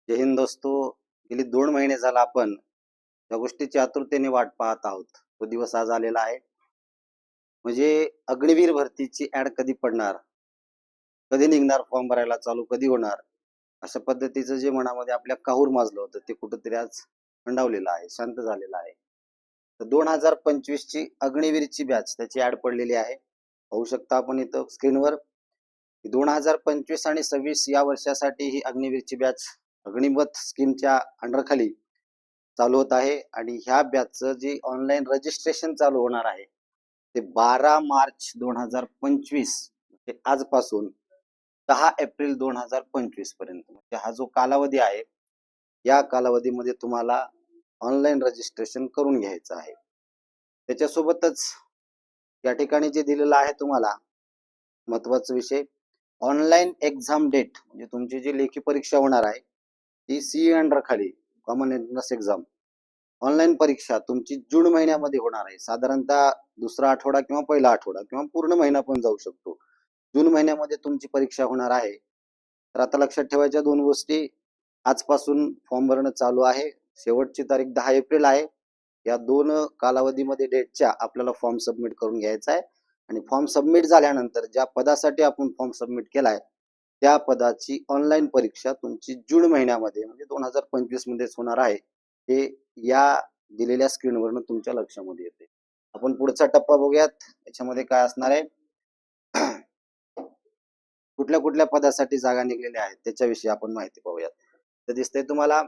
जय हिंद दोस्तो. गेली 2 महिने झाला आपण त्या गोष्टीची आतुरतेने वाट पाहत आहोत. तो दिवस आज आलेला आहे. म्हणजे अग्निवीर भरतीची ऍड कधी पडणार, कधी निघणार, फॉर्म भरायला चालू कधी होणार, अशा पद्धतीचं जे मनामध्ये आपल्या काहूर माजलं होतं ते कुठंतरी आज थंडावलेलं आहे, शांत झालेलं आहे. तर 2025 ची अग्निवीरची बॅच त्याची ऍड पडलेली आहे. पाहू शकता आपण इथं स्क्रीनवर. 2025 आणि 26 या वर्षासाठी ही अग्निवीरची बॅच अग्निपथ स्कीमच्या अंडरखाली चालू होत आहे आणि ह्या बॅचचं जे ऑनलाईन रजिस्ट्रेशन चालू होणार आहे ते 12 मार्च 2025 म्हणजे आजपासून 10 एप्रिल 2025 पर्यंत, म्हणजे हा जो कालावधी आहे या कालावधीमध्ये तुम्हाला ऑनलाईन रजिस्ट्रेशन करून घ्यायचं आहे. त्याच्यासोबतच या ठिकाणी जे दिलेलं आहे तुम्हाला महत्वाचा विषय, ऑनलाईन एक्झाम डेट म्हणजे तुमची जी लेखी परीक्षा होणार आहे ती सीए अंडर खाली कॉमन एंट्रन्स एक्झाम ऑनलाईन परीक्षा तुमची जून महिन्यामध्ये होणार आहे. साधारणतः दुसरा आठवडा किंवा पहिला आठवडा किंवा पूर्ण महिना पण जाऊ शकतो. जून महिन्यामध्ये तुमची परीक्षा होणार आहे. तर आता लक्षात ठेवायच्या दोन गोष्टी, आजपासून फॉर्म भरणं चालू आहे. शेवटची तारीख 10 एप्रिल आहे. या दोन कालावधीमध्ये डेटच्या आपल्याला फॉर्म सबमिट करून घ्यायचा आहे आणि फॉर्म सबमिट झाल्यानंतर ज्या पदासाठी आपण फॉर्म सबमिट केलाय त्या पदाची ऑनलाईन परीक्षा तुमची जून महिन्यामध्ये म्हणजे 2025 मध्येच होणार आहे. हे या दिलेल्या स्क्रीनवरनं तुमच्या लक्षामध्ये येते. आपण पुढचा टप्पा बघूयात. याच्यामध्ये काय असणार आहे, कुठल्या कुठल्या पदासाठी जागा निघलेल्या आहेत त्याच्याविषयी आपण माहिती पाहूयात. तर दिसतंय तुम्हाला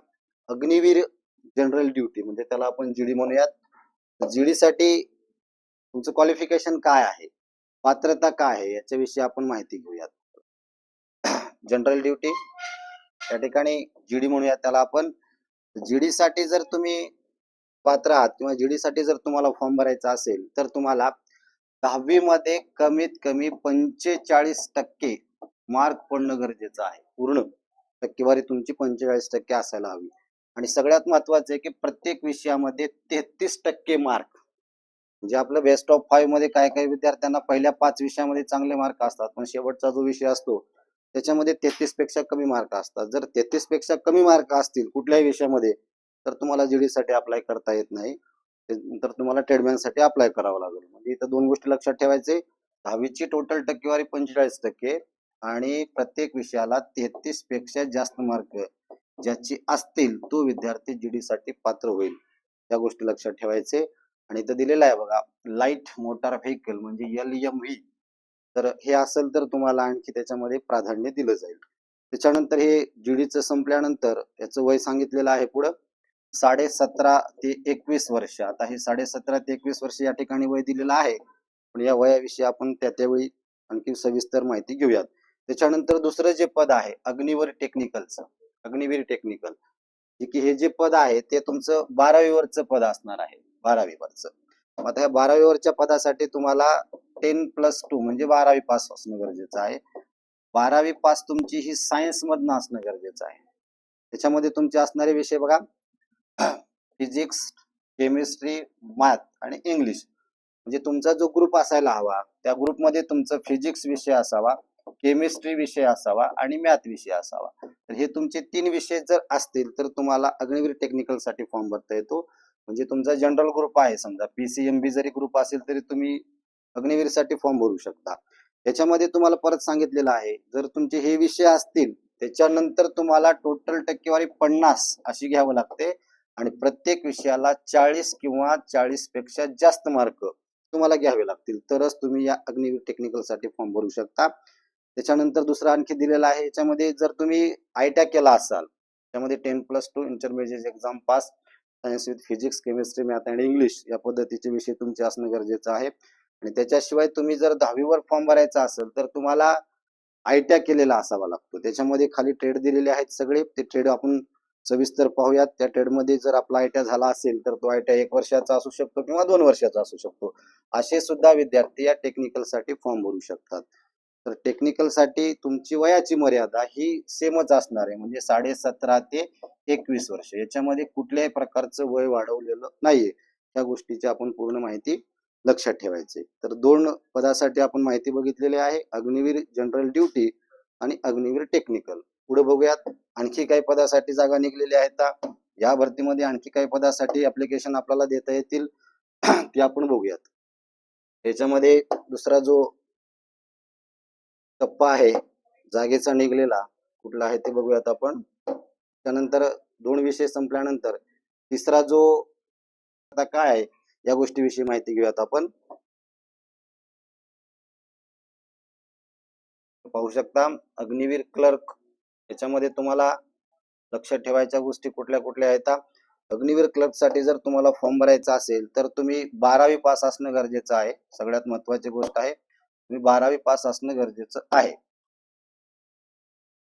अग्निवीर जनरल ड्युटी, म्हणजे त्याला आपण जीडी म्हणूयात. जीडी साठी तुमचं क्वालिफिकेशन काय आहे, पात्रता काय आहे, याच्याविषयी आपण माहिती घेऊयात. जनरल ड्युटी त्या ठिकाणी जीडी म्हणूयात त्याला आपण. जीडी साठी जर तुम्ही पात्र आहात किंवा जीडी साठी जर तुम्हाला फॉर्म भरायचा असेल तर तुम्हाला 10वी मध्ये कमीत कमी 45% मार्क पडणं गरजेचं आहे. पूर्ण टक्केवारी तुमची 45% असायला हवी. आणि सगळ्यात महत्वाचं आहे की प्रत्येक विषयामध्ये 33% मार्क, म्हणजे आपलं बेस्ट ऑफ 5 मध्ये काय काही विद्यार्थ्यांना पहिल्या 5 विषयामध्ये चांगले मार्क असतात पण शेवटचा जो विषय असतो त्याच्यामध्ये 33 पेक्षा कमी मार्क असतात. जर 33 पेक्षा कमी मार्क असतील कुठल्याही विषयामध्ये तर तुम्हाला जीडी साठी अप्लाय करता येत नाही. तर तुम्हाला ट्रेडमॅन साठी अप्लाय करावं लागेल. म्हणजे इथं दोन गोष्टी लक्षात ठेवायचे, 10वीची टोटल टक्केवारी 45% आणि प्रत्येक विषयाला 33 पेक्षा जास्त मार्क ज्याची असतील तो विद्यार्थी जीडी साठी पात्र होईल. त्या गोष्टी लक्षात ठेवायचे. आणि इथं दिलेलं आहे बघा, लाईट मोटार व्हेकल म्हणजे LMV, तर हे असेल तर तुम्हाला आणखी त्याच्यामध्ये प्राधान्य दिलं जाईल. त्याच्यानंतर हे जीडीचं संपल्यानंतर याचं वय सांगितलेलं आहे पुढं 17.5 ते 21 वर्ष. आता हे 17.5 ते 21 वर्ष या ठिकाणी वय दिलेलं आहे, पण या वयाविषयी आपण त्यावेळी आणखी सविस्तर माहिती घेऊयात. त्याच्यानंतर दुसरं जे पद आहे अग्निवीर टेक्निकलचं, अग्निवीर टेक्निकल, की हे जे पद आहे ते तुमचं 12वी वरचं पद असणार आहे. 12वी वरचं. आता या 12वी वरच्या पदासाठी तुम्हाला 10+2 म्हणजे 12वी पास असणं गरजेचं आहे. 12वी पास तुमची ही सायन्स मधनं असणं गरजेचं आहे. त्याच्यामध्ये तुमचे असणारे विषय बघा, फिजिक्स, केमिस्ट्री, मॅथ आणि इंग्लिश. म्हणजे तुमचा जो ग्रुप असायला हवा त्या ग्रुपमध्ये तुमचा फिजिक्स विषय असावा, केमिस्ट्री विषय असावा आणि मॅथ विषय असावा. तर हे तुमचे 3 विषय जर असतील तर तुम्हाला अग्निवीर टेक्निकल साठी फॉर्म भरता येतो. म्हणजे तुमचा जनरल ग्रुप आहे, समजा PCMB जरी ग्रुप असेल तरी तुम्ही अग्निवीर साठी फॉर्म भरू शकता. याच्यामध्ये तुम्हाला परत सांगितलेलं आहे, जर तुमचे हे विषय असतील त्याच्यानंतर तुम्हाला टोटल टक्केवारी 50 अशी घ्यावं लागते आणि प्रत्येक विषयाला 40 किंवा 40 पेक्षा जास्त मार्क तुम्हाला घ्यावे लागतील तरच तुम्ही या अग्निवीर टेक्निकल साठी फॉर्म भरू शकता. त्याच्यानंतर दुसरा आणखी दिलेला आहे, याच्यामध्ये जर तुम्ही आयटॅक केला असाल त्यामध्ये 10+2 intermediate exam pass, science with physics, chemistry, math and English या पद्धतीचे विषय तुमचे असणं गरजेचं आहे. आणि त्याच्याशिवाय तुम्ही जर 10वी वर फॉर्म भरायचा असेल तर तुम्हाला आयटॅक केलेला असावा लागतो. त्याच्यामध्ये खाली ट्रेड दिलेले आहेत सगळे, ते ट्रेड आपण सविस्तर पाहूयात. त्या ट्रेडमध्ये जर आपला आयटॅक झाला असेल तर तो आयटॅक 1 वर्षाचा असू शकतो किंवा 2 वर्षाचा असू शकतो. असे सुद्धा विद्यार्थी या टेक्निकल साठी फॉर्म भरू शकतात. तर टेक्निकल साठी तुमची वयाची मर्यादा ही सेमच असणार आहे, म्हणजे 17.5 ते 21 वर्ष. याच्यामध्ये कुठल्याही प्रकारचं वय वाढवलेलं नाहीये. त्या गोष्टीची आपण पूर्ण माहिती लक्षात ठेवायची. तर 2 पदासाठी आपण माहिती बघितलेली आहे, अग्निवीर जनरल ड्युटी आणि अग्निवीर टेक्निकल. पुढे बघूयात आणखी काही पदासाठी जागा निघलेल्या आहेत. या भरतीमध्ये आणखी काही पदासाठी ऍप्लिकेशन आपल्याला देता येतील ते आपण बघूयात. याच्यामध्ये दुसरा जो टप्पा आहे जागेचा निघलेला कुठला आहे ते बघूयात आपण. त्यानंतर 2 विषय संपल्यानंतर तिसरा जो आता काय आहे या गोष्टीविषयी माहिती घेऊयात आपण. पाहू शकता अग्निवीर क्लर्क, याच्यामध्ये तुम्हाला लक्षात ठेवायच्या गोष्टी कुठल्या कुठल्या आहेत. अग्निवीर क्लर्क साठी जर तुम्हाला फॉर्म भरायचा असेल तर तुम्ही 12वी पास असणं गरजेचं आहे. सगळ्यात महत्वाची गोष्ट आहे तुम्ही 12वी पास असणं गरजेचं आहे.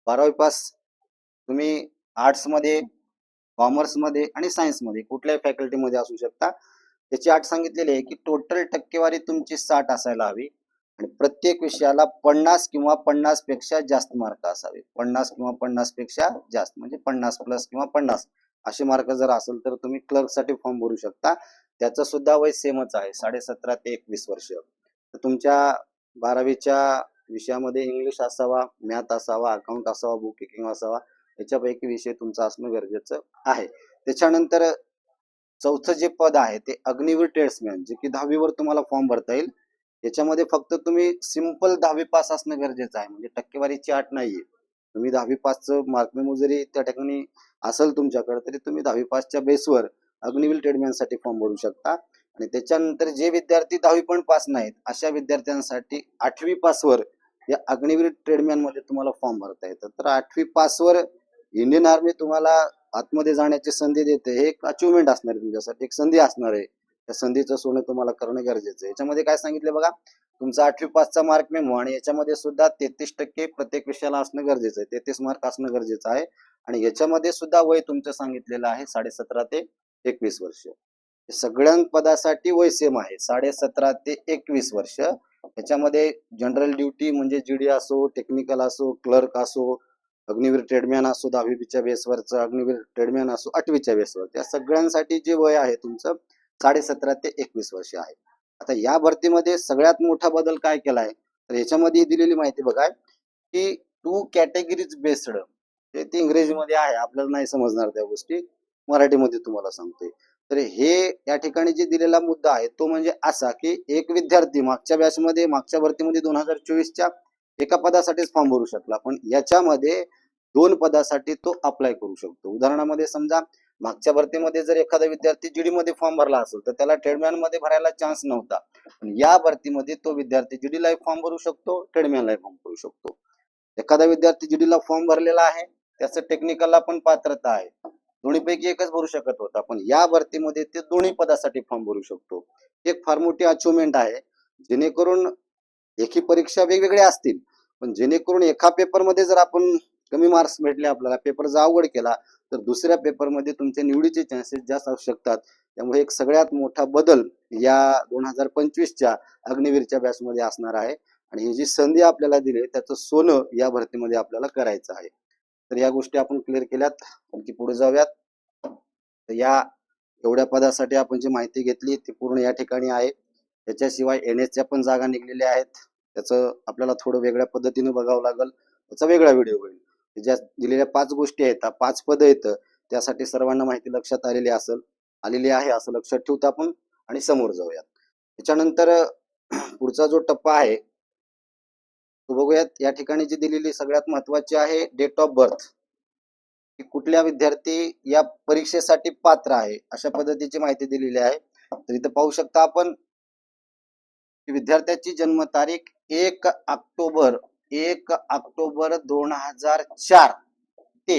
12वी पास तुम्ही आर्ट्स मध्ये, कॉमर्स मध्ये आणि सायन्स मध्ये कुठल्याही फॅकल्टी मध्ये असू शकता. त्याची अट सांगितलेली आहे की टोटल टक्केवारी तुमची 60 असायला हवी आणि प्रत्येक विषयाला 50 किंवा 50 पेक्षा जास्त मार्क असावे. 50 किंवा 50 पेक्षा जास्त म्हणजे 50 प्लस किंवा 50 असे मार्क जर असेल तर तुम्ही क्लर्क साठी फॉर्म भरू शकता. त्याचं सुद्धा वय सेमच आहे 17.5 ते 21 वर्ष. तर तुमच्या 12वीच्या विषयामध्ये इंग्लिश असावा, मॅथ असावा, अकाउंट असावा, बुक किपिंग असावा, याच्यापैकी विषय तुमचा असणं गरजेचं आहे. त्याच्यानंतर चौथं जे पद आहे ते अग्निवीर ट्रेड्समॅन, जे की 10वीवर तुम्हाला फॉर्म भरता येईल. याच्यामध्ये फक्त तुम्ही सिंपल 10वी पास असणं गरजेचं आहे, म्हणजे टक्केवारीची अट नाहीये. तुम्ही 10वी पासचं मार्क मेमो जरी त्या ठिकाणी असेल तुमच्याकडे तरी तुम्ही 10वी पासच्या बेसवर अग्निवीर ट्रेडमॅन साठी फॉर्म भरू शकता. आणि त्याच्यानंतर जे विद्यार्थी 10वी पण पास नाहीत अशा विद्यार्थ्यांसाठी 8वी पासवर या अग्निवीर ट्रेडमॅन मध्ये तुम्हाला फॉर्म भरता येतं. तर 8वी पासवर इंडियन आर्मी तुम्हाला आतमध्ये जाण्याची संधी देते. हे एक अचिव्हमेंट असणार आहे तुमच्यासाठी, एक संधी असणार आहे. त्या संधीचं सोनं तुम्हाला करणं गरजेचं आहे. याच्यामध्ये काय सांगितलं बघा, तुमचा 8वी पासचा मार्क मेमो आणि याच्यामध्ये सुद्धा 33% प्रत्येक विषयाला असणं गरजेचं आहे. 33 मार्क असणं गरजेचं आहे. आणि याच्यामध्ये सुद्धा वय तुमचं सांगितलेलं आहे 17.5 ते 21 वर्ष. सगळ्या पदासाठी वय सेम आहे 17.5 ते 21 वर्ष. याच्यामध्ये जनरल ड्युटी म्हणजे जीडी असो, टेक्निकल असो, क्लर्क असो, अग्निवीर ट्रेडमॅन असो 10वीच्या बेसवरचं, अग्निवीर ट्रेडमॅन असो 8वीच्या बेसवर, त्या सगळ्यांसाठी जे वय आहे तुमचं 17.5 ते 21 वर्ष आहे. आता या भरतीमध्ये सगळ्यात मोठा बदल काय केलाय तर याच्यामध्ये दिलेली माहिती बघा की 2 कॅटेगरीज बेस्ड, ते इंग्रजीमध्ये आहे आपल्याला नाही समजणार त्या गोष्टी, मराठीमध्ये तुम्हाला सांगतोय. तर हे या ठिकाणी जे दिलेला मुद्दा आहे तो म्हणजे असा की एक विद्यार्थी मागच्या बॅचमध्ये मागच्या भरतीमध्ये 2024च्या एका पदासाठीच फॉर्म भरू शकला, पण याच्यामध्ये 2 पदासाठी तो अप्लाय करू शकतो. उदाहरणामध्ये समजा मागच्या भरतीमध्ये जर एखादा विद्यार्थी जीडी मध्ये फॉर्म भरला असेल तर त्याला ट्रेडमॅन मध्ये भरायला चान्स नव्हता, पण या भरतीमध्ये तो विद्यार्थी जीडी ला फॉर्म भरू शकतो, ट्रेडमॅनला फॉर्म भरू शकतो. एखादा विद्यार्थी जीडीला फॉर्म भरलेला आहे त्याचं टेक्निकलला पण पात्रता आहे, दोन्हीपैकी एकच भरू शकत होता, पण या भरतीमध्ये ते दोन्ही पदासाठी फॉर्म भरू शकतो. एक फार मोठी अचिव्हमेंट आहे, जेणेकरून एकही परीक्षा वेगवेगळ्या असतील पण जेणेकरून एका पेपरमध्ये जर आपण कमी मार्क्स भेटले, आपल्याला पेपर जर अवघड केला तर दुसऱ्या पेपरमध्ये तुमच्या निवडीचे चान्सेस जास्त असू शकतात. त्यामुळे एक सगळ्यात मोठा बदल या 2025च्या अग्निवीरच्या बॅचमध्ये असणार आहे आणि ही जी संधी आपल्याला दिली त्याचं सोनं या भरतीमध्ये आपल्याला करायचं आहे. तर या गोष्टी आपण क्लिअर केल्यात, आणखी पुढे जाऊयात. तर या एवढ्या पदासाठी आपण जी माहिती घेतली ती पूर्ण या ठिकाणी आहे. त्याच्याशिवाय एनएसच्या पण जागा निघलेल्या आहेत, त्याचं आपल्याला थोडं वेगळ्या पद्धतीने बघावं लागेल, त्याचा वेगळा व्हिडिओ होईल. ज्या दिलेल्या 5 गोष्टी आहेत, 5 पद आहेत, त्यासाठी सर्वांना माहिती लक्षात आलेली आहे असं लक्षात ठेवतो आपण आणि समोर जाऊयात. त्याच्यानंतर पुढचा जो टप्पा आहे तो बघूयात. या ठिकाणी जी दिलेली सगळ्यात महत्वाची आहे डेट ऑफ बर्थ, की कुठल्या विद्यार्थी या परीक्षेसाठी पात्र आहे अशा पद्धतीची माहिती दिलेली आहे. तर इथं पाहू शकता आपण विद्यार्थ्याची जन्मतारीख 1 ऑक्टोबर 2004 ते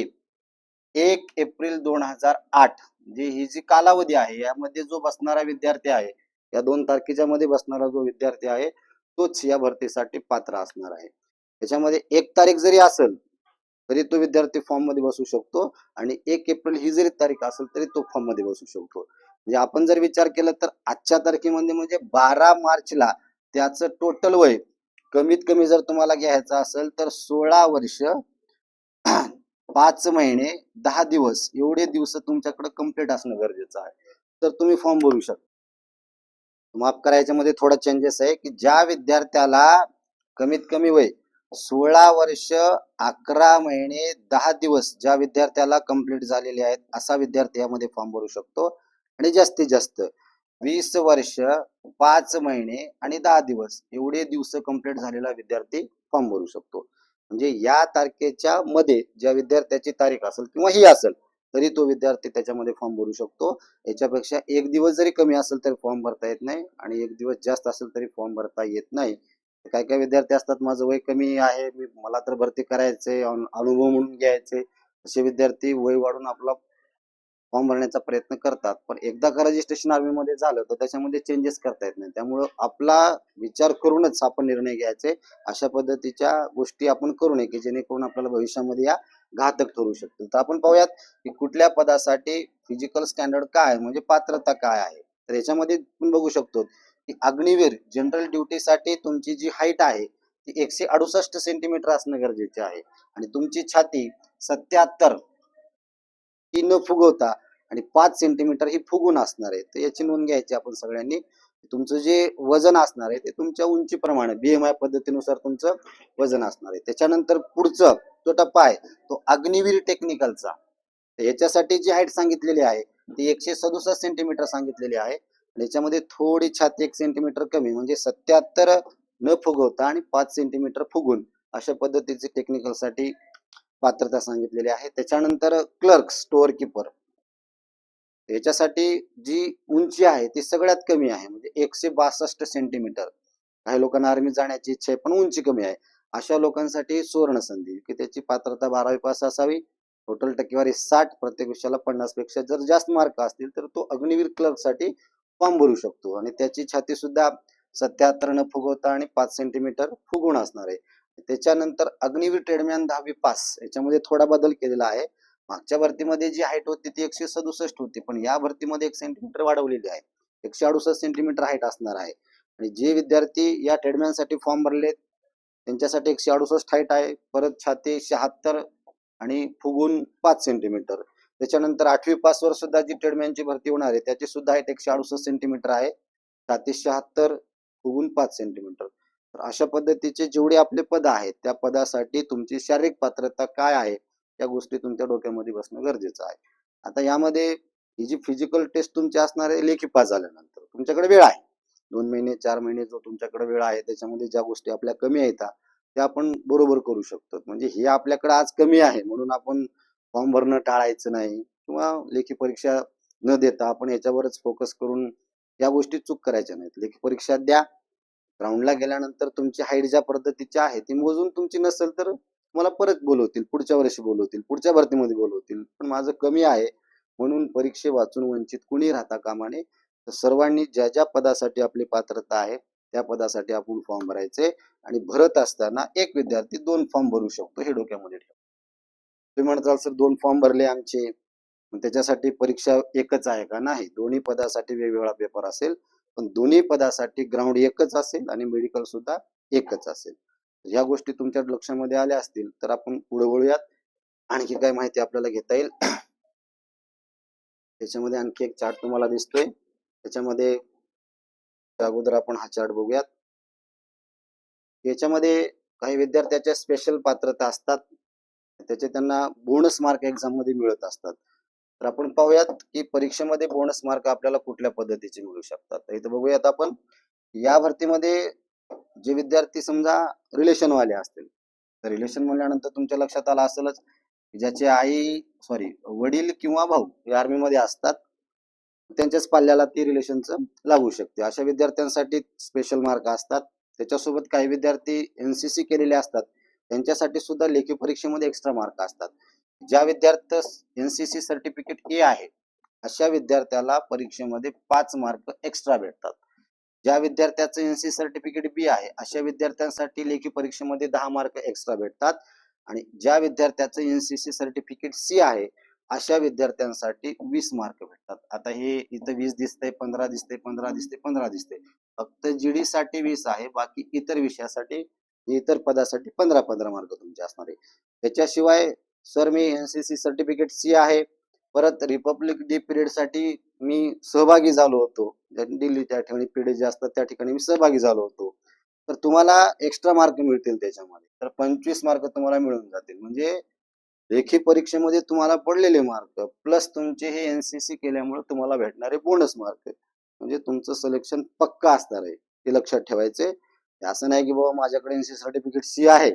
1 एप्रिल 2008, म्हणजे ही जी कालावधी आहे यामध्ये जो बसणारा विद्यार्थी आहे, या 2 तारखेच्या मध्ये बसणारा जो विद्यार्थी आहे तोच या भरतीसाठी पात्र असणार आहे. त्याच्यामध्ये 1 तारीख जरी असेल तरी तो विद्यार्थी फॉर्म मध्ये बसू शकतो आणि 1 एप्रिल ही जरी तारीख असेल तरी तो फॉर्म मध्ये बसू शकतो. म्हणजे आपण जर विचार केला तर आजच्या तारखेमध्ये म्हणजे 12 मार्चला त्याचं टोटल वय कमीत कमी जर तुम्हाला घ्यायचं असेल तर 16 वर्ष 5 महिने 10 दिवस एवढे दिवस तुमच्याकडे कंप्लीट असणं गरजेचं आहे, तर तुम्ही फॉर्म भरू शकता. माफ करायच्या मध्ये थोडा चेंजेस आहे की ज्या विद्यार्थ्याला कमीत कमी वय 16 वर्ष 11 महिने 10 दिवस ज्या विद्यार्थ्याला कंप्लीट झालेले आहेत असा विद्यार्थी यामध्ये फॉर्म भरू शकतो आणि जास्तीत जास्त 20 वर्ष 5 महिने आणि 10 दिवस एवढे दिवस कंप्लीट झालेला विद्यार्थी फॉर्म भरू शकतो. म्हणजे या तारखेच्या मध्ये ज्या विद्यार्थ्याची तारीख असेल किंवा ही असेल तरी तो विद्यार्थी त्याच्यामध्ये फॉर्म भरू शकतो. याच्यापेक्षा एक दिवस जरी कमी असेल तरी फॉर्म भरता येत नाही आणि एक दिवस जास्त असेल तरी फॉर्म भरता येत नाही. काही काही विद्यार्थी असतात माझं वय कमी आहे मला तर भरती करायचंय अनुभव म्हणून घ्यायचे असे विद्यार्थी वय वाढून आपला फॉर्म भरण्याचा प्रयत्न करतात पण एकदा का रजिस्ट्रेशन आर्मी मध्ये झालं तर त्याच्यामध्ये चेंजेस करता येत नाही. त्यामुळं आपला विचार करूनच आपण निर्णय घ्यायचे. अशा पद्धतीच्या गोष्टी आपण करू नये की जेणेकरून आपल्याला भविष्यामध्ये या घातक ठरू शकतील. तर आपण पाहूयात की कुठल्या पदासाठी फिजिकल स्टँडर्ड काय म्हणजे पात्रता काय आहे. तर याच्यामध्ये आपण बघू शकतो की अग्निवीर जनरल ड्युटीसाठी तुमची जी हाईट आहे ती 168 सेंटीमीटर असणं गरजेचे आहे आणि तुमची छाती 77 ही न फुगवता आणि 5 सेंटीमीटर ही फुगून असणार आहे. तर याची नोंद घ्यायची आपण सगळ्यांनी. तुमचं जे वजन असणार आहे ते तुमच्या उंचीप्रमाणे BMI पद्धतीनुसार तुमचं वजन असणार आहे. त्याच्यानंतर पुढचं जो टप्पा आहे तो अग्निवीर टेक्निकलचा. याच्यासाठी जी हाईट सांगितलेली आहे ती 167 सेंटीमीटर सांगितलेली आहे. याच्यामध्ये थोडी छाती 1 सेंटीमीटर कमी म्हणजे 77 न फुगवता आणि 5 सेंटीमीटर फुगून अशा पद्धतीचे टेक्निकलसाठी पात्रता सांगितलेली आहे. त्याच्यानंतर क्लर्क स्टोअर कीपर याच्यासाठी जी उंची आहे ती सगळ्यात कमी आहे म्हणजे 162 सेंटीमीटर. काही लोकांना आर्मी जाण्याची इच्छा आहे पण उंची कमी आहे अशा लोकांसाठी सुवर्ण संधी की त्याची पात्रता 12वी पास असावी. टोटल टक्केवारी 60 प्रत्येक विषयाला 50 पेक्षा जर जास्त मार्क असतील तर तो अग्निवीर क्लर्क साठी फॉर्म भरू शकतो आणि त्याची छाती सुद्धा 77 न फुगवता आणि 5 सेंटीमीटर फुगून असणार आहे. त्याच्यानंतर अग्निवीर ट्रेडमॅन 10वी पास याच्यामध्ये थोडा बदल केलेला आहे. मागच्या भरतीमध्ये जी हाईट होती ती 167 होती पण या भरतीमध्ये 1 सेंटीमीटर वाढवलेली आहे. 168 सेंटीमीटर हाईट असणार आहे आणि जे विद्यार्थी या ट्रेडमॅन साठी फॉर्म भरले त्यांच्यासाठी 168 हाईट आहे. परत छाती 76 आणि फुगून 5 सेंटीमीटर. त्याच्यानंतर 8वी पास वर सुद्धा जी ट्रेडमॅनची भरती होणार आहे त्याची सुद्धा हाईट 168 सेंटीमीटर आहे. छाती 76 फुगून 5 सेंटीमीटर. तर अशा पद्धतीचे जेवढे आपले पद आहेत त्या पदासाठी तुमची शारीरिक पात्रता काय आहे या गोष्टी तुमच्या डोक्यामध्ये बसणं गरजेचं आहे. आता यामध्ये ही जी फिजिकल टेस्ट तुमची असणार आहे लेखी पास झाल्यानंतर तुमच्याकडे वेळ आहे 2 महिने 4 महिने जो तुमच्याकडे वेळ आहे त्याच्यामध्ये ज्या गोष्टी आपल्या कमी आहेत त्या आपण बरोबर करू शकतो. म्हणजे हे आपल्याकडे आज कमी आहे म्हणून आपण फॉर्म भरणं टाळायचं नाही किंवा लेखी परीक्षा न देता आपण याच्यावरच फोकस करून या गोष्टी चूक करायच्या नाहीत. लेखी परीक्षा द्या. ग्राउंडला गेल्यानंतर तुमची हाईट ज्या पद्धतीची आहे ती मोजून तुमची नसेल तर मला परत बोलवतील पुढच्या वर्षी बोलवतील पुढच्या भरतीमध्ये बोलवतील पण माझं कमी आहे म्हणून परीक्षे वाचून वंचित कुणी राहता कामा नये. तर सर्वांनी ज्या ज्या पदासाठी आपली पात्रता आहे त्या पदासाठी आपण फॉर्म भरायचे आणि भरत असताना एक विद्यार्थी 2 फॉर्म भरू शकतो हे डोक्यामध्ये ठेवा. तुम्ही म्हणताल सर 2 फॉर्म भरले आमचे त्याच्यासाठी परीक्षा एकच आहे का? नाही, दोन्ही पदासाठी वेगवेगळा पेपर असेल पण दोन्ही पदासाठी ग्राउंड एकच असेल आणि मेडिकल सुद्धा एकच असेल. या गोष्टी तुमच्या लक्षामध्ये आल्या असतील तर आपण पुढे वळूयात. आणखी काय माहिती आपल्याला घेता येईल त्याच्यामध्ये आणखी एक चार्ट तुम्हाला दिसतोय. त्याच्यामध्ये अगोदर आपण हा चार्ट बघूयात. याच्यामध्ये काही विद्यार्थ्याच्या स्पेशल पात्रता असतात त्याचे त्यांना बोनस मार्क एक्झाम मध्ये मिळत असतात. तर आपण पाहूयात की परीक्षेमध्ये बोनस मार्क आपल्याला कुठल्या पद्धतीचे मिळू शकतात. तर इथं बघूयात आपण या भरतीमध्ये जे विद्यार्थी समजा रिलेशन वाले असतील तर रिलेशन म्हणल्यानंतर तुमच्या लक्षात आलं असेलच ज्याचे वडील किंवा भाऊ हे आर्मी मध्ये असतात त्यांच्याच पाल्याला ती रिलेशनचं लागू शकते. अशा विद्यार्थ्यांसाठी स्पेशल मार्क असतात. त्याच्यासोबत काही विद्यार्थी NCC केलेले असतात त्यांच्यासाठी सुद्धा लेखी परीक्षेमध्ये एक्स्ट्रा मार्क असतात. ज्या विद्यार्थ्यास NCC सर्टिफिकेट A आहे अशा विद्यार्थ्याला परीक्षेमध्ये 5 मार्क एक्स्ट्रा भेटतात. ज्या विद्यार्थ्याचं NCC सर्टिफिकेट B आहे अशा विद्यार्थ्यांसाठी लेखी परीक्षेमध्ये 10 मार्क एक्स्ट्रा भेटतात आणि ज्या विद्यार्थ्याचं NCC सर्टिफिकेट C आहे अशा विद्यार्थ्यांसाठी 20 मार्क भेटतात. आता हे इथं 20 दिसतंय 15 दिसतंय 15 दिसतंय 15 दिसतंय फक्त GD साठी 20 आहे बाकी इतर विषयासाठी इतर पदासाठी 15 मार्क तुमचे असणार आहे. त्याच्याशिवाय सर मी NCC सर्टिफिकेट C आहे परत रिपब्लिक डे पिरियड साठी मी सहभागी झालो होतो दिल्ली त्या ठिकाणी पिरियड जे असतात त्या ठिकाणी मी सहभागी झालो होतो तर तुम्हाला एक्स्ट्रा मार्क मिळतील त्याच्यामध्ये. तर 25 मार्क तुम्हाला मिळून जातील. म्हणजे लेखी परीक्षेमध्ये तुम्हाला पडलेले मार्क प्लस तुमचे हे एनसीसी केल्यामुळे तुम्हाला भेटणारे बोनस मार्क, म्हणजे तुमचं सिलेक्शन पक्का असणार आहे, हे लक्षात ठेवायचे. असं नाही की बाबा माझ्याकडे एनसीसी सर्टिफिकेट सी आहे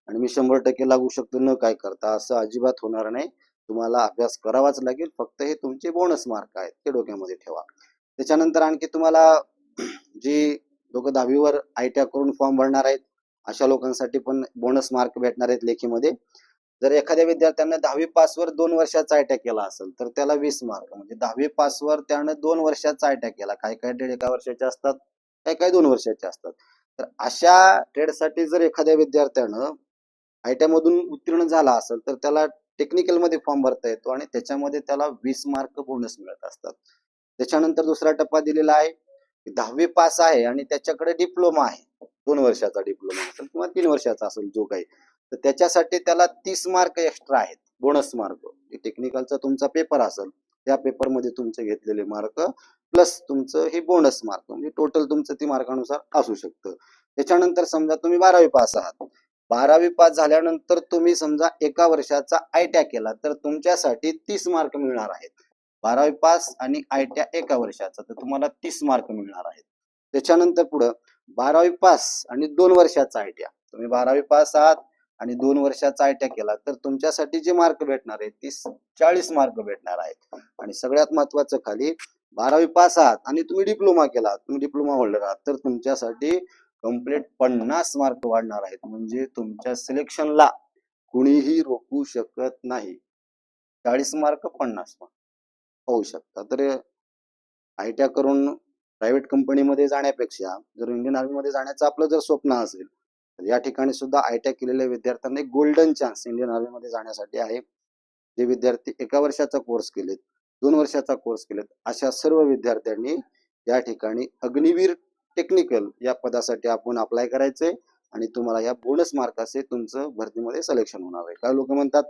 आणि मी 100% लागू शकतो न काय करता, असं अजिबात होणार नाही. तुम्हाला अभ्यास करावाच लागेल, फक्त हे तुमचे बोनस मार्क आहेत, ते डोक्यामध्ये ठेवा. त्याच्यानंतर आणखी तुम्हाला जी लोक 10वीवर ITI करून फॉर्म भरणार आहेत अशा लोकांसाठी पण बोनस मार्क भेटणार आहेत लेखीमध्ये. जर एखाद्या विद्यार्थ्यानं 10वी पासवर 2 वर्षाचा ITI केला असेल तर त्याला 20 मार्क, म्हणजे 10वी पासवर त्यानं 2 वर्षाचा ITI केला, काही काही ट्रेड 1 वर्षाचे असतात, काही काही 2 वर्षाचे असतात. तर अशा ट्रेडसाठी जर एखाद्या विद्यार्थ्यानं ITI मधून उत्तीर्ण झाला असेल तर त्याला टेक्निकल मध्ये फॉर्म भरता येतो आणि त्याच्यामध्ये त्याला 20 मार्क बोनस मिळत असतात. त्याच्यानंतर दुसरा टप्पा दिलेला आहे, 10वी पास आहे आणि त्याच्याकडे डिप्लोमा आहे, 2 वर्षाचा डिप्लोमा असेल किंवा 3 वर्षाचा असेल जो काही, तर त्याच्यासाठी त्याला 30 मार्क एक्स्ट्रा आहेत बोनस मार्क. टेक्निकलचा तुमचा पेपर असेल त्या पेपरमध्ये तुमचे घेतलेले मार्क प्लस तुमचं हे बोनस मार्क, म्हणजे टोटल तुमचं ती मार्कानुसार असू शकतं. त्याच्यानंतर समजा तुम्ही 12वी पास आहात, 12वी पास झाल्यानंतर तुम्ही समजा 1 वर्षाचा ITI केला तर तुमच्यासाठी 30 मार्क मिळणार आहेत. 12वी पास आणि ITI 1 वर्षाचा, तर तुम्हाला 30 मार्क मिळणार आहेत. त्याच्यानंतर पुढं 12वी पास आणि 2 वर्षाचा ITI, तुम्ही 12वी पास आहात आणि 2 वर्षाचा ITI केला तर तुमच्यासाठी जे मार्क भेटणार आहेत ते 40 मार्क भेटणार आहेत. आणि सगळ्यात महत्वाचं खाली 12वी पास आहात आणि तुम्ही डिप्लोमा केला, तुम्ही डिप्लोमा होल्डर आहात, तर तुमच्यासाठी कंप्लीट 50 मार्क वाढणार आहेत. म्हणजे तुमच्या सिलेक्शनला कुणीही रोखू शकत नाही. 40 मार्क 50 मार्क होऊ शकतात. तर ITI करून प्रायव्हेट कंपनीमध्ये जाण्यापेक्षा जर इंडियन आर्मीमध्ये जाण्याचं आपलं जर स्वप्न असेल तर या ठिकाणी सुद्धा ITI केलेल्या विद्यार्थ्यांना एक गोल्डन चान्स इंडियन आर्मीमध्ये जाण्यासाठी आहे. जे विद्यार्थी 1 वर्षाचा कोर्स केलेत, 2 वर्षाचा कोर्स केलेत, अशा सर्व विद्यार्थ्यांनी या ठिकाणी अग्निवीर टेक्निकल या पदासाठी आपण अप्लाय करायचंय आणि तुम्हाला या बोनस मार्काचे तुमचं भरतीमध्ये सिलेक्शन होणार आहे. काही लोक म्हणतात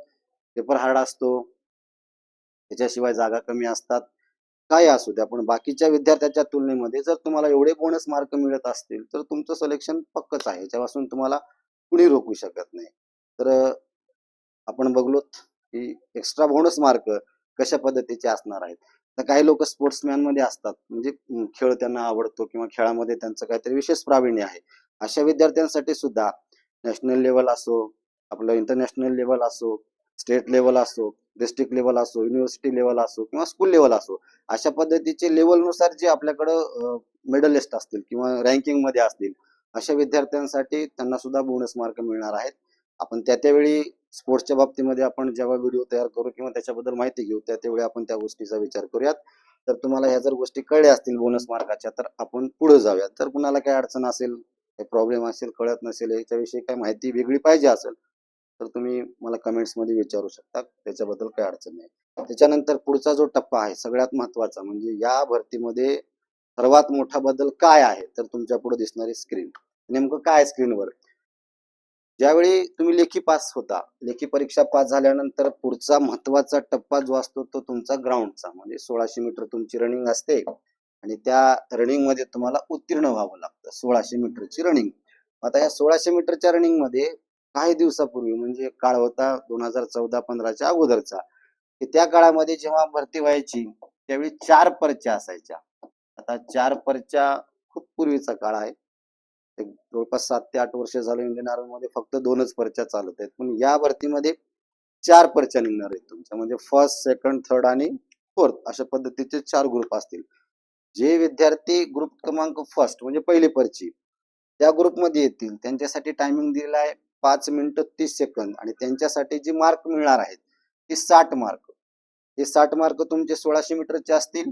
पेपर हार्ड असतो, त्याच्याशिवाय जागा कमी असतात, काय असू द्या, पण बाकीच्या विद्यार्थ्यांच्या तुलनेमध्ये जर तुम्हाला एवढे बोनस मार्क मिळत असतील तर तुमचं सिलेक्शन पक्कच आहे, याच्यापासून तुम्हाला कुणी रोखू शकत नाही. तर आपण बघलोत की एक्स्ट्रा बोनस मार्क कशा पद्धतीचे असणार आहेत. तर काही लोक स्पोर्ट्समॅन मध्ये असतात, म्हणजे खेळ त्यांना आवडतो किंवा खेळामध्ये त्यांचं काहीतरी विशेष प्रावीण्य आहे, अशा विद्यार्थ्यांसाठी सुद्धा नॅशनल लेवल असो, आपलं इंटरनॅशनल लेवल असो, स्टेट लेवल असो, डिस्ट्रिक्ट लेवल असो, युनिव्हर्सिटी लेवल असो किंवा स्कूल लेवल असो, अशा पद्धतीचे लेवलनुसार जे आपल्याकडं मेडलिस्ट असतील किंवा रँकिंग मध्ये असतील अशा विद्यार्थ्यांसाठी त्यांना सुद्धा बोनस मार्क मिळणार आहेत. आपण त्यावेळी स्पोर्ट्सच्या बाबतीमध्ये आपण जेव्हा व्हिडिओ तयार करू किंवा त्याच्याबद्दल माहिती घेऊ त्यावेळी आपण त्या गोष्टीचा विचार करूयात. तर तुम्हाला ह्या जर गोष्टी कळल्या असतील बोनस मार्काच्या तर आपण पुढे जाऊयात. जर कुणाला काही अडचण असेल, काही प्रॉब्लेम असेल, कळत नसेल, याच्याविषयी काही माहिती वेगळी पाहिजे असेल तर तुम्ही मला कमेंट्स मध्ये विचारू शकता, त्याच्याबद्दल काही अडचण नाही. त्याच्यानंतर पुढचा जो टप्पा आहे सगळ्यात महत्वाचा, म्हणजे या भरतीमध्ये सर्वात मोठा बदल काय आहे, तर तुमच्या पुढे दिसणारी स्क्रीन. नेमकं काय स्क्रीनवर, ज्यावेळी तुम्ही लेखी पास होता, लेखी परीक्षा पास झाल्यानंतर पुढचा महत्वाचा टप्पा जो असतो तो तुमचा ग्राउंडचा, म्हणजे 1600 मीटर तुमची रनिंग असते आणि त्या रनिंग मध्ये तुम्हाला उत्तीर्ण व्हावं लागतं. 1600 मीटरची रनिंग. आता या 1600 मीटरच्या रनिंग मध्ये काही दिवसापूर्वी, म्हणजे काळ होता 2014-15च्या अगोदरचा, की त्या काळामध्ये जेव्हा भरती व्हायची त्यावेळी 4 पर्च्या असायच्या. आता 4 पर्च्या खूप पूर्वीचा काळ आहे, एक जवळपास 7 ते 8 वर्ष झाले इंडियन आर्मी मध्ये फक्त 2च पर्च्या चालत आहेत, पण या भरतीमध्ये 4 पर्च्या निघणार आहेत तुमच्या, म्हणजे फर्स्ट, सेकंड, थर्ड आणि फोर्थ अशा पद्धतीचे 4 ग्रुप असतील. जे विद्यार्थी ग्रुप क्रमांक फर्स्ट म्हणजे पहिली पर्ची त्या ग्रुपमध्ये येतील त्यांच्यासाठी टायमिंग दिलेला आहे 5 मिनिटं 30 सेकंद आणि त्यांच्यासाठी जी मार्क मिळणार आहेत ती 60 मार्क. हे 60 मार्क तुमचे 1600 मीटरचे असतील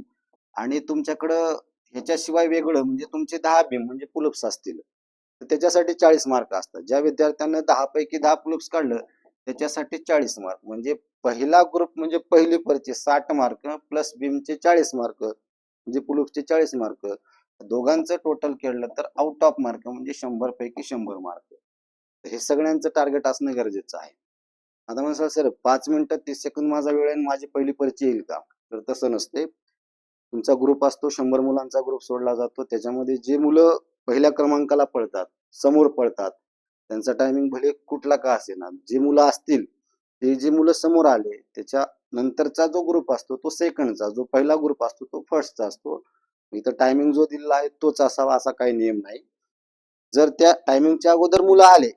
आणि तुमच्याकडं ह्याच्याशिवाय वेगळं म्हणजे तुमचे 10 बीम म्हणजे पुलअप्स असतील, तर त्याच्यासाठी 40 मार्क असतात. ज्या विद्यार्थ्यांना 10 पैकी 10 पुलअप्स काढलं त्याच्यासाठी 40 मार्क. म्हणजे पहिला ग्रुप म्हणजे पहिली पर्ची 60 मार्क प्लस बीमचे 40 मार्क म्हणजे पुलअप्सचे 40 मार्क, दोघांचं टोटल केलं तर आउट ऑफ मार्क म्हणजे 100 पैकी 100 मार्क. हे सगळ्यांचं टार्गेट असणं गरजेचं आहे. आता म्हणा सर 5 मिनिटं 30 सेकंद माझा वेळ आहे माझी पहिली पर्ची येईल का, तर तसं नसते. तुमचा ग्रुप असतो, 100 मुलांचा ग्रुप सोडला जातो, त्याच्यामध्ये जे मुलं पहिल्या क्रमांकाला पळतात समोर पळतात, त्यांचा टायमिंग भले कुठला का असेना, जी मुलं असतील ते जी मुलं समोर आले त्याच्या नंतरचा जो ग्रुप असतो तो सेकंडचा, जो पहिला ग्रुप असतो तो फर्स्टचा असतो. इथं टायमिंग जो दिलेला आहे तोच असावा असा काही नियम नाही. जर त्या टायमिंगच्या अगोदर मुलं आले,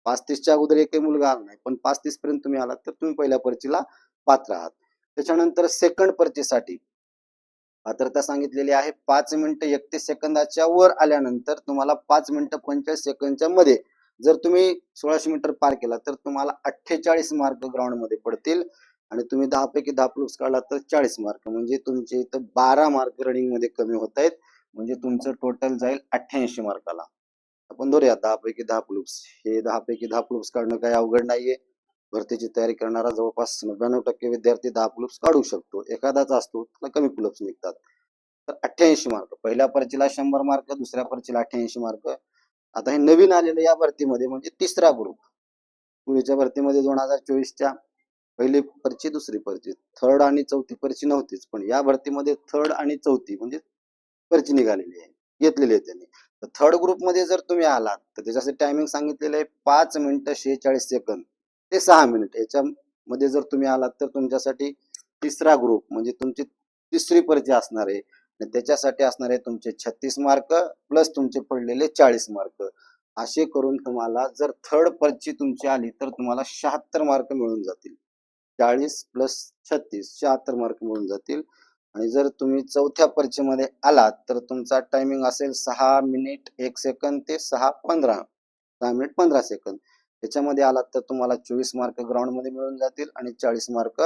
5:30च्या अगोदर एकही मुलगा आला नाही, पण 5:30 पर्यंत तुम्ही आलात तर तुम्ही पहिल्या पर्चीला पात्र आहात. त्याच्यानंतर सेकंड पर्चीसाठी पात्रता सांगितलेली आहे 5 मिनिटं 31 सेकंदाच्या वर आल्यानंतर तुम्हाला 5 मिनिटं 45 सेकंदच्या मध्ये जर तुम्ही 1600 मीटर पार केला तर तुम्हाला 48 मार्क ग्राउंड मध्ये पडतील आणि तुम्ही 10 पैकी 10 प्लूप्स काढला तर 40 मार्क, म्हणजे तुमचे इथं 12 मार्क रनिंग मध्ये कमी होत आहेत. म्हणजे तुमचं टोटल जाईल 88 मार्काला. आपण धरूया 10 पैकी 10 प्लूप्स. हे 10 पैकी 10 प्लूप्स काढणं काही अवघड नाहीये. भरतीची तयारी करणारा जवळपास 99% विद्यार्थी 10 प्लूप्स काढू शकतो. एखादाच असतो त्याला कमी प्लूप्स निघतात. तर 88 मार्क, पहिल्या पर्चीला 100 मार्क, दुसऱ्या पर्चीला 88 मार्क. आता हे नवीन आलेलं या भरतीमध्ये म्हणजे तिसरा ग्रुप. पूर्वीच्या भरतीमध्ये 2024च्या पहिली पर्ची दुसरी पर्ची, थर्ड आणि चौथी पर्ची नव्हतीच, पण या भरतीमध्ये थर्ड आणि चौथी म्हणजे पर्ची निघालेली आहे, घेतलेली आहे त्यांनी. तर थर्ड ग्रुप मध्ये जर तुम्ही आलात तर त्याच्यासाठी टायमिंग सांगितलेलं आहे 5 मिनिटं 46 सेकंद ते 6 मिनिट. याच्यामध्ये जर तुम्ही आलात तर तुमच्यासाठी तिसरा ग्रुप म्हणजे तुमची तिसरी पर्ची असणार आहे आणि त्याच्यासाठी असणार आहे तुमचे 36 मार्क प्लस तुमचे पडलेले 40 मार्क. असे करून तुम्हाला जर थर्ड पर्ची तुमची आली तर तुम्हाला 76 मार्क मिळून जातील. 40 प्लस 36 76 मार्क मिळून जातील. आणि जर तुम्ही चौथ्या पर्चीमध्ये आलात तर तुमचा टायमिंग असेल 6 मिनिट 1 सेकंद ते 6 मिनिट 15 सेकंद. त्याच्यामध्ये आलात तर तुम्हाला 24 मार्क ग्राउंड मध्ये मिळून जातील आणि 40 मार्क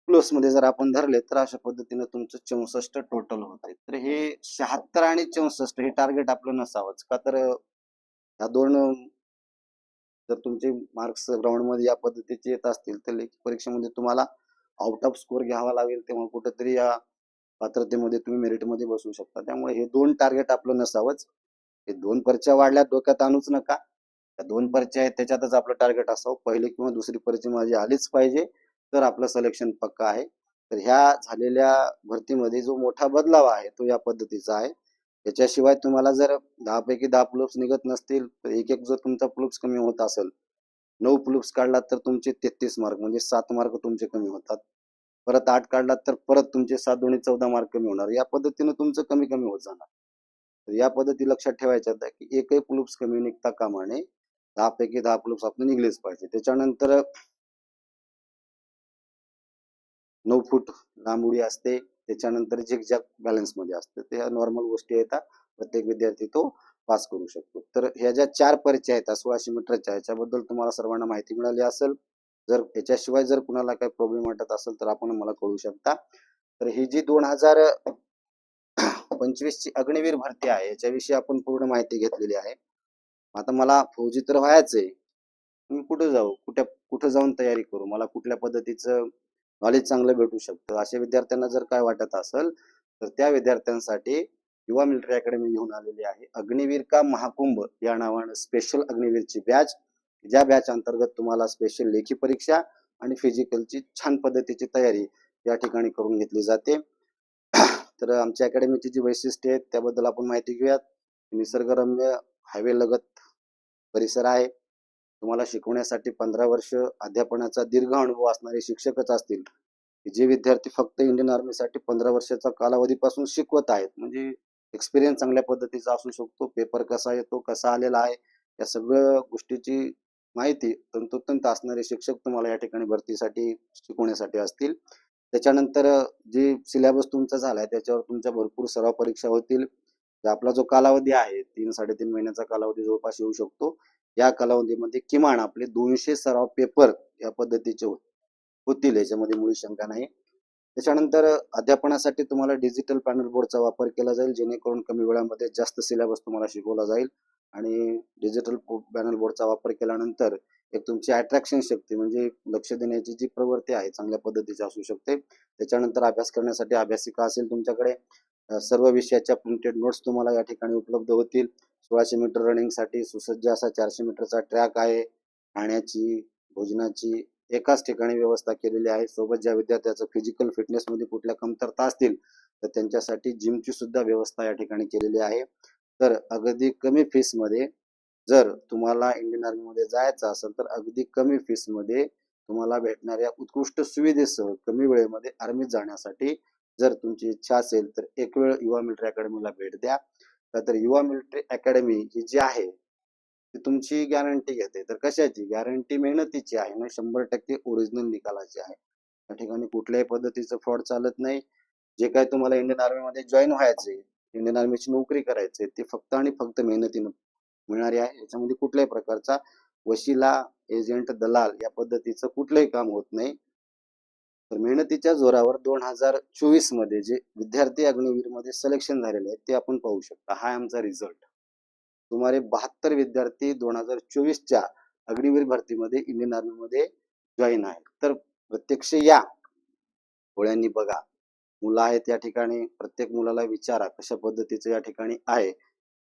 प्लस मध्ये जर आपण धरले तर अशा पद्धतीने तुमचं 64 टोटल होते. तर हे 76 आणि 64 हे टार्गेट आपलं नसावंच का, तर ह्या दोन जर तुमचे मार्क्स ग्राउंड मध्ये या पद्धतीचे येत असतील तर लेखी परीक्षेमध्ये तुम्हाला आउट ऑफ स्कोर घ्यावा लागेल, तेव्हा कुठेतरी या पात्रतेमध्ये तुम्ही मेरिटमध्ये बसू शकता. त्यामुळे हे दोन टार्गेट आपलं नसावंच. हे दोन पर्च्या वाढल्या डोक्यात आणूच नका. त्या दोन पर्च्या आहेत त्याच्यातच आपलं टार्गेट असावं. पहिली किंवा दुसरी पर्ची माझी आलीच पाहिजे तर आपलं सिलेक्शन पक्का आहे. तर ह्या झालेल्या भरतीमध्ये जो मोठा बदलाव आहे तो या पद्धतीचा आहे. त्याच्याशिवाय तुम्हाला जर 10 पैकी 10 प्लूप्स निघत नसतील तर एक एक जर तुमचा प्लूप्स कमी होत असेल, 9 प्लूप्स काढलात तर तुमचे 33 मार्क म्हणजे 7 मार्क तुमचे कमी होतात. परत 8 काढलात तर परत तुमचे 7 दोन्ही 14 मार्क कमी होणार. या पद्धतीने तुमचं कमी कमी होत जाणार. तर या पद्धती लक्षात ठेवायच्या आहेत की एकही प्लूप्स कमी निघता कामा नये. 10 पैकी 10 प्लूप्स आपले निघलेच पाहिजे. त्याच्यानंतर 9 फूट लांब उडी असते, त्याच्यानंतर झिगझॅग बॅलन्स मध्ये असते. ते नॉर्मल गोष्टी येतात, प्रत्येक विद्यार्थी तो पास करू शकतो. तर ह्या ज्या 4 परीक्षा आहेत 1600 मीटरच्या, याच्याबद्दल तुम्हाला सर्वांना माहिती मिळाली असेल. जर याच्याशिवाय जर कुणाला काही प्रॉब्लेम वाटत असेल तर आपण मला कळू शकता. तर ही जी 2025 ची अग्निवीर भरती आहे याच्याविषयी आपण पूर्ण माहिती घेतलेली आहे. आता मला फौजी तर व्हायचंय, मी कुठे जाऊ, कुठे जाऊन तयारी करू, मला कुठल्या पद्धतीचं नॉलेज चांगलं भेटू शकतं, अशा विद्यार्थ्यांना जर काय वाटत असेल तर त्या विद्यार्थ्यांसाठी युवा मिलिटरी अकॅडमी घेऊन आलेली आहे अग्निवीर का महाकुंभ या नावानं स्पेशल अग्निवीरची बॅच. ज्या बॅच अंतर्गत तुम्हाला स्पेशल लेखी परीक्षा आणि फिजिकलची छान पद्धतीची तयारी या ठिकाणी करून घेतली जाते. तर आमच्या अकॅडमीची जी वैशिष्ट्ये आहेत त्याबद्दल आपण माहिती घेऊयात. निसर्गरम्य हायवे लगत परिसर आहे. तुम्हाला शिकवण्यासाठी 15 वर्ष अध्यापनाचा दीर्घ अनुभव असणारे शिक्षकच असतील. जे विद्यार्थी फक्त इंडियन आर्मीसाठी 15 वर्षाचा कालावधीपासून शिकवत आहेत, म्हणजे एक्सपिरियन्स चांगल्या पद्धतीचा असू शकतो. पेपर कसा येतो, कसा आलेला आहे, या सगळ्या गोष्टीची माहिती तंतोतंत असणारे शिक्षक तुम्हाला या ठिकाणी भरतीसाठी शिकवण्यासाठी असतील. त्याच्यानंतर जे सिलेबस तुमचा झालाय त्याच्यावर तुमच्या भरपूर सराव परीक्षा होतील. आपला जो कालावधी आहे 3-3.5 महिन्याचा कालावधी जवळपास येऊ शकतो. या कालावधीमध्ये किमान आपले 200 सराव पेपर या पद्धतीचे होतील, याच्यामध्ये मुळी शंका नाही. त्याच्यानंतर अध्यापनासाठी तुम्हाला डिजिटल पॅनल बोर्डचा वापर केला जाईल, जेणेकरून कमी वेळामध्ये जास्त सिलेबस तुम्हाला शिकवला जाईल. आणि डिजिटल पॅनल बोर्डचा वापर केल्यानंतर एक तुमची अट्रॅक्शन शक्ती म्हणजे लक्ष देण्याची जी प्रवृत्ती आहे चांगल्या पद्धतीची असू शकते. त्याच्यानंतर अभ्यास करण्यासाठी अभ्यासिका असेल तुमच्याकडे. सर्व विषयाच्या प्रिंटेड नोट्स तुम्हाला या ठिकाणी उपलब्ध होतील. 1600 मीटर रनिंगसाठी सुसज्ज असा 400 मीटरचा ट्रॅक आहे. खाण्याची, भोजनाची एकाच ठिकाणी व्यवस्था केलेली आहे. सोबत ज्या विद्यार्थ्याचं फिजिकल फिटनेसमध्ये कुठल्या कमतरता असतील तर त्यांच्यासाठी जिमची सुद्धा व्यवस्था या ठिकाणी केलेली आहे. तर अगदी कमी फीस मध्ये जर तुम्हाला इंडियन आर्मी मध्ये जायचं असेल तर अगदी कमी फीस मध्ये तुम्हाला भेटणाऱ्या उत्कृष्ट सुविधेसह कमी वेळेमध्ये आर्मीत जाण्यासाठी जर तुमची इच्छा असेल तर एक वेळ युवा मिलिटरी अकॅडमीला भेट द्या. तर युवा मिलिटरी अकॅडमी ही जी आहे ती तुमची गॅरंटी घेते. तर कशाची गॅरंटी? मेहनतीची आहे ना, 100% ओरिजिनल निकालाची आहे. त्या ठिकाणी कुठल्याही पद्धतीचं फ्रॉड चालत नाही. जे काही तुम्हाला इंडियन आर्मी मध्ये जॉईन व्हायचे, इंडियन आर्मीची नोकरी करायची, ते फक्त आणि फक्त मेहनतीनं मिळणारी आहे. याच्यामध्ये कुठल्याही प्रकारचा वशिला, एजंट, दलाल या पद्धतीचं कुठलंही काम होत नाही. तर मेहनतीच्या जोरावर 2024 मध्ये जे विद्यार्थी अग्निवीर मध्ये सिलेक्शन झालेले आहेत ते आपण पाहू शकता. हा आमचा रिझल्ट. सुमारे 72 विद्यार्थी 2024च्या अग्निवीर भरतीमध्ये इंडियन आर्मी मध्ये जॉईन आहेत. तर प्रत्यक्ष या, डोळ्यांनी बघा. मुलं आहेत या ठिकाणी, प्रत्येक मुलाला विचारा कशा पद्धतीचं या ठिकाणी आहे.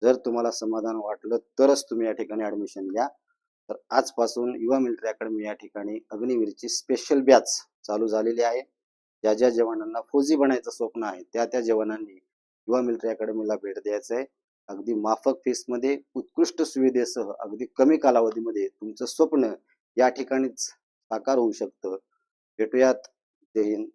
जर तुम्हाला समाधान वाटलं तरच तुम्ही या ठिकाणी ऍडमिशन घ्या. तर आजपासून युवा मिलिटरी अकॅडमी या ठिकाणी अग्निवीरची स्पेशल बॅच चालू झालेली आहे. ज्या ज्या जवानांना फौजी बनायचं स्वप्न आहे त्या त्या जवानांनी युवा मिलिटरी अकॅडमीला भेट द्यायचं आहे. अगदी माफक फीस मध्ये उत्कृष्ट सुविधेसह अगदी कमी कालावधीमध्ये तुमचं स्वप्न या ठिकाणीच साकार होऊ शकतं. भेटूयात. जय हिंद.